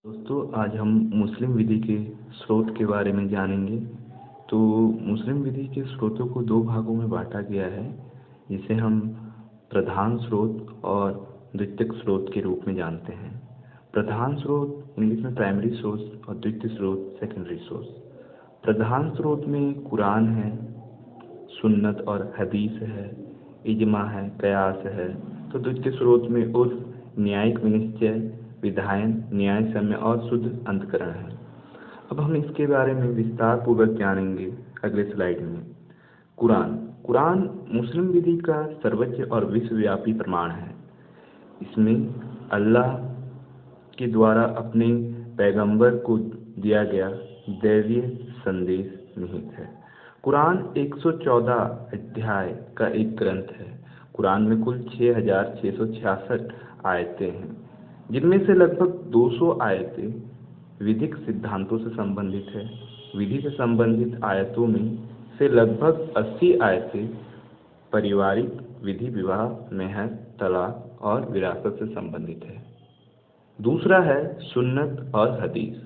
दोस्तों, आज हम मुस्लिम विधि के स्रोत के बारे में जानेंगे। तो मुस्लिम विधि के स्रोतों को दो भागों में बांटा गया है, जिसे हम प्रधान स्रोत और द्वितीयक स्रोत के रूप में जानते हैं। प्रधान स्रोत इंग्लिश में प्राइमरी सोर्स और द्वितीय स्रोत सेकेंडरी सोर्स। प्रधान स्रोत में कुरान है, सुन्नत और हदीस है, इजमा है, कयास है। तो द्वितीय स्रोत में उर्फ, न्यायिक विनिश्चय, विधायन, न्याय समय और शुद्ध अंतःकरण है। अब हम इसके बारे में विस्तार पूर्वक जानेंगे अगले स्लाइड में। कुरान कुरान मुस्लिम विधि का सर्वोच्च और विश्वव्यापी प्रमाण है। इसमें अल्लाह के द्वारा अपने पैगंबर को दिया गया दैवीय संदेश निहित है। कुरान 114 अध्याय का एक ग्रंथ है। कुरान में कुल 6666 आयतें हैं, जिनमें से लगभग 200 आयतें विधिक सिद्धांतों से संबंधित है। विधि से संबंधित आयतों में से लगभग 80 आयतें पारिवारिक विधि, विवाह, मेहर, तलाक और विरासत से संबंधित है। दूसरा है सुन्नत और हदीस।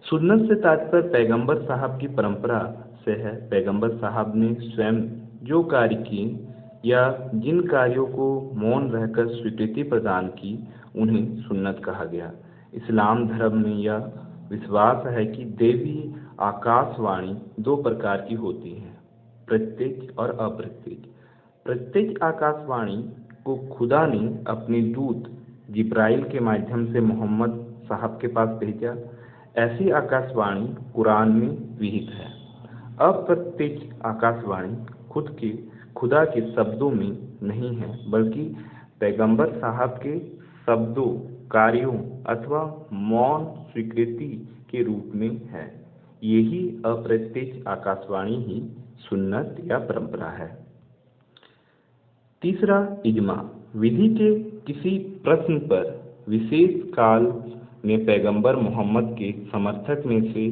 सुन्नत से तात्पर्य पैगंबर साहब की परंपरा से है। पैगंबर साहब ने स्वयं जो कार्य किए या जिन कार्यों को मौन रहकर स्वीकृति प्रदान की, उन्हें सुन्नत कहा गया। इस्लाम धर्म में यह विश्वास है कि देवी आकाशवाणी दो प्रकार की होती है, प्रत्यक्ष और अप्रत्यक्ष। प्रत्यक्ष आकाशवाणी को खुदा ने अपने दूत जिब्राइल के माध्यम से मोहम्मद साहब के पास भेजा। ऐसी आकाशवाणी कुरान में विहित है। अप्रत्यक्ष आकाशवाणी खुदा के शब्दों में नहीं है, बल्कि पैगंबर साहब के शब्दों, कार्यों अथवा मौन स्वीकृति के रूप में है। यही अप्रत्यक्ष आकाशवाणी ही सुन्नत या परंपरा है। तीसरा, इजमा। विधि के किसी प्रश्न पर विशेष काल में पैगंबर मोहम्मद के समर्थक में से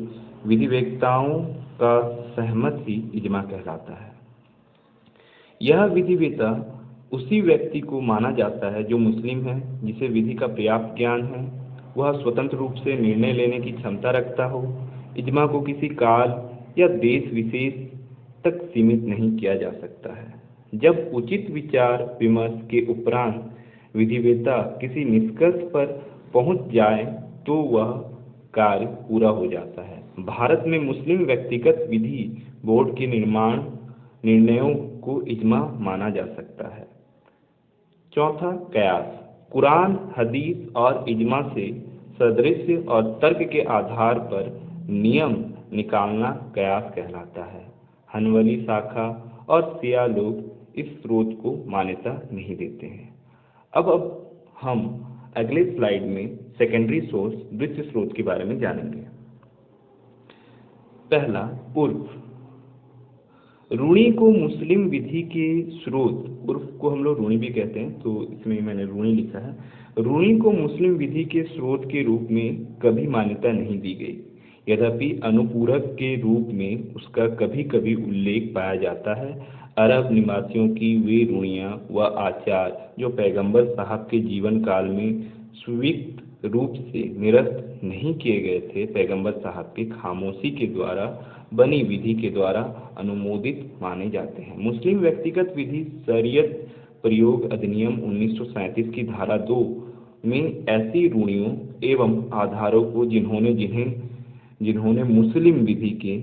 विधिवेत्ताओं का सहमत ही इजमा कहलाता है। यह विधिवेत्ता उसी व्यक्ति को माना जाता है जो मुस्लिम है, जिसे विधि का पर्याप्त ज्ञान है, वह स्वतंत्र रूप से निर्णय लेने की क्षमता रखता हो। इजमा को किसी काल या देश विशेष तक सीमित नहीं किया जा सकता है। जब उचित विचार विमर्श के उपरांत विधिवेत्ता किसी निष्कर्ष पर पहुंच जाए तो वह कार्य पूरा हो जाता है। भारत में मुस्लिम व्यक्तिगत विधि बोर्ड के निर्णयों को इजमा माना जा सकता है। चौथा, कयास। कुरान, हदीस और इजमा से सादृश्य और तर्क के आधार पर नियम निकालना कयास कहलाता है। हनबली शाखा और शिया लोग इस स्रोत को मान्यता नहीं देते हैं। अब हम अगले स्लाइड में सेकेंडरी सोर्स, द्वितीय स्रोत के बारे में जानेंगे। पहला, उर्फ। रूणी को मुस्लिम विधि के स्रोत, उर्फ को हम लोग रूणी भी कहते हैं, तो इसमें मैंने रूणी लिखा है। रूणी को मुस्लिम विधि के स्रोत के रूप में कभी मान्यता नहीं दी गई। यद्यपि अनुपूरक के रूप में उसका कभी कभी उल्लेख पाया जाता है। अरब निवासियों की वे रूणियाँ व आचार जो पैगंबर साहब के जीवन काल में स्वीकृत रूप से निरस्त नहीं किए गए थे, पैगंबर साहब की खामोशी के द्वारा बनी विधि के द्वारा अनुमोदित माने जाते हैं। मुस्लिम व्यक्तिगत विधि शरीयत प्रयोग अधिनियम 1937 की धारा 2 में ऐसी रूढ़ियों एवं आधारों को जिन्होंने मुस्लिम विधि के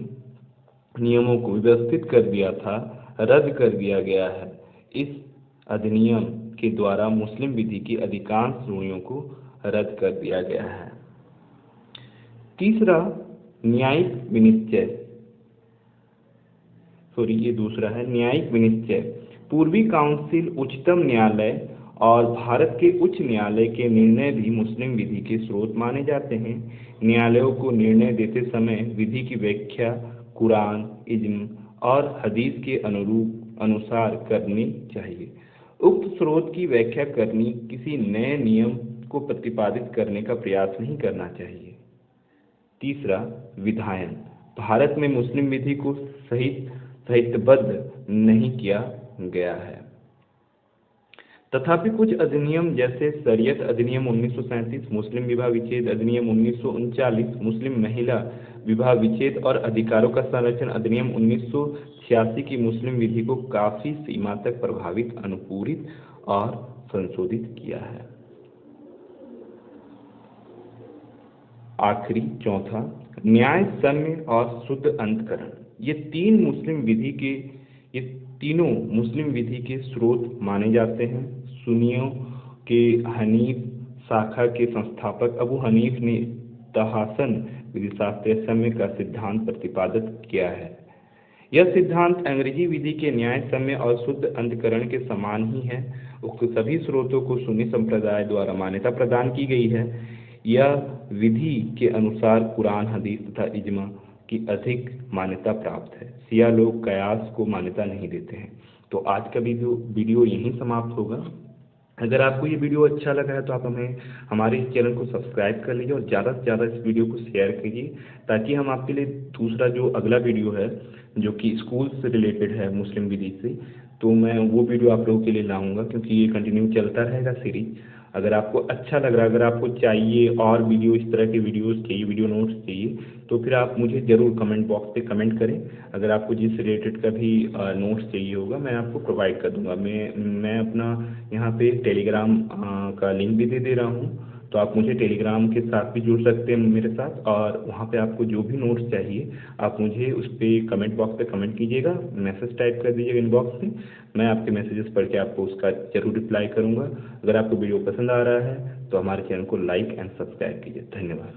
नियमों को व्यवस्थित कर दिया था, रद्द कर दिया गया है। इस अधिनियम के द्वारा मुस्लिम विधि की अधिकांश रूढ़ियों को रद्द कर दिया गया है। तीसरा, न्यायिक विनिश्चय। ये दूसरा है, न्यायिक विनिश्चय। पूर्वी काउंसिल, उच्चतम न्यायालय और भारत के उच्च न्यायालय के निर्णय भी मुस्लिम विधि के स्रोत माने जाते हैं। न्यायालयों को निर्णय देते समय विधि की व्याख्या कुरान, इज्म और हदीस के अनुसार करनी चाहिए। उक्त स्रोत की व्याख्या करनी किसी नए नियम को प्रतिपादित करने का प्रयास नहीं करना चाहिए। तीसरा, विधायन। भारत में मुस्लिम विधि को साहित्यबद्ध नहीं किया गया है। तथापि कुछ अधिनियम जैसे शरीयत अधिनियम 1937, मुस्लिम विवाह विच्छेद अधिनियम 1939, मुस्लिम महिला विवाह विच्छेद और अधिकारों का संरक्षण अधिनियम 1986 की मुस्लिम विधि को काफी सीमा तक प्रभावित, अनुकूलित और संशोधित किया है। आखिरी चौथा, न्याय सम्य और शुद्ध अंतःकरण। ये तीनों मुस्लिम विधि के स्रोत माने जाते हैं। सुन्नियों के हनीफ शाखा के संस्थापक अबू हनीफ ने तहासन विधिशास्त्र सम्य का सिद्धांत प्रतिपादित किया है। यह सिद्धांत अंग्रेजी विधि के न्याय सम्य और शुद्ध अंतःकरण के समान ही है। उक्त सभी स्रोतों को सुन्नी संप्रदाय द्वारा मान्यता प्रदान की गई है। यह विधि के अनुसार कुरान, हदीस तथा इज्मा की अधिक मान्यता प्राप्त है। शिया लोग कयास को मान्यता नहीं देते हैं। तो आज का वीडियो यहीं समाप्त होगा। अगर आपको ये वीडियो अच्छा लगा है तो आप हमारे इस चैनल को सब्सक्राइब कर लीजिए और ज़्यादा से ज़्यादा इस वीडियो को शेयर कीजिए, ताकि हम आपके लिए दूसरा जो अगला वीडियो है जो कि स्कूल से रिलेटेड है, मुस्लिम विधि से, तो मैं वो वीडियो आप लोगों के लिए लाऊंगा, क्योंकि ये कंटिन्यू चलता रहेगा सीरीज। अगर आपको अच्छा लग रहा है, अगर आपको चाहिए और वीडियो, इस तरह के वीडियोस चाहिए, वीडियो नोट्स चाहिए, तो फिर आप मुझे ज़रूर कमेंट बॉक्स पे कमेंट करें। अगर आपको जिस रिलेटेड का भी नोट्स चाहिए होगा, मैं आपको प्रोवाइड कर दूंगा। मैं अपना यहाँ पे टेलीग्राम का लिंक भी दे रहा हूँ, तो आप मुझे टेलीग्राम के साथ भी जुड़ सकते हैं मेरे साथ, और वहाँ पे आपको जो भी नोट्स चाहिए आप मुझे उस पर कमेंट बॉक्स पे कमेंट कीजिएगा, मैसेज टाइप कर दीजिएगा इनबॉक्स में। मैं आपके मैसेजेस पढ़ के आपको उसका जरूर रिप्लाई करूँगा। अगर आपको वीडियो पसंद आ रहा है तो हमारे चैनल को लाइक एंड सब्सक्राइब कीजिए। धन्यवाद।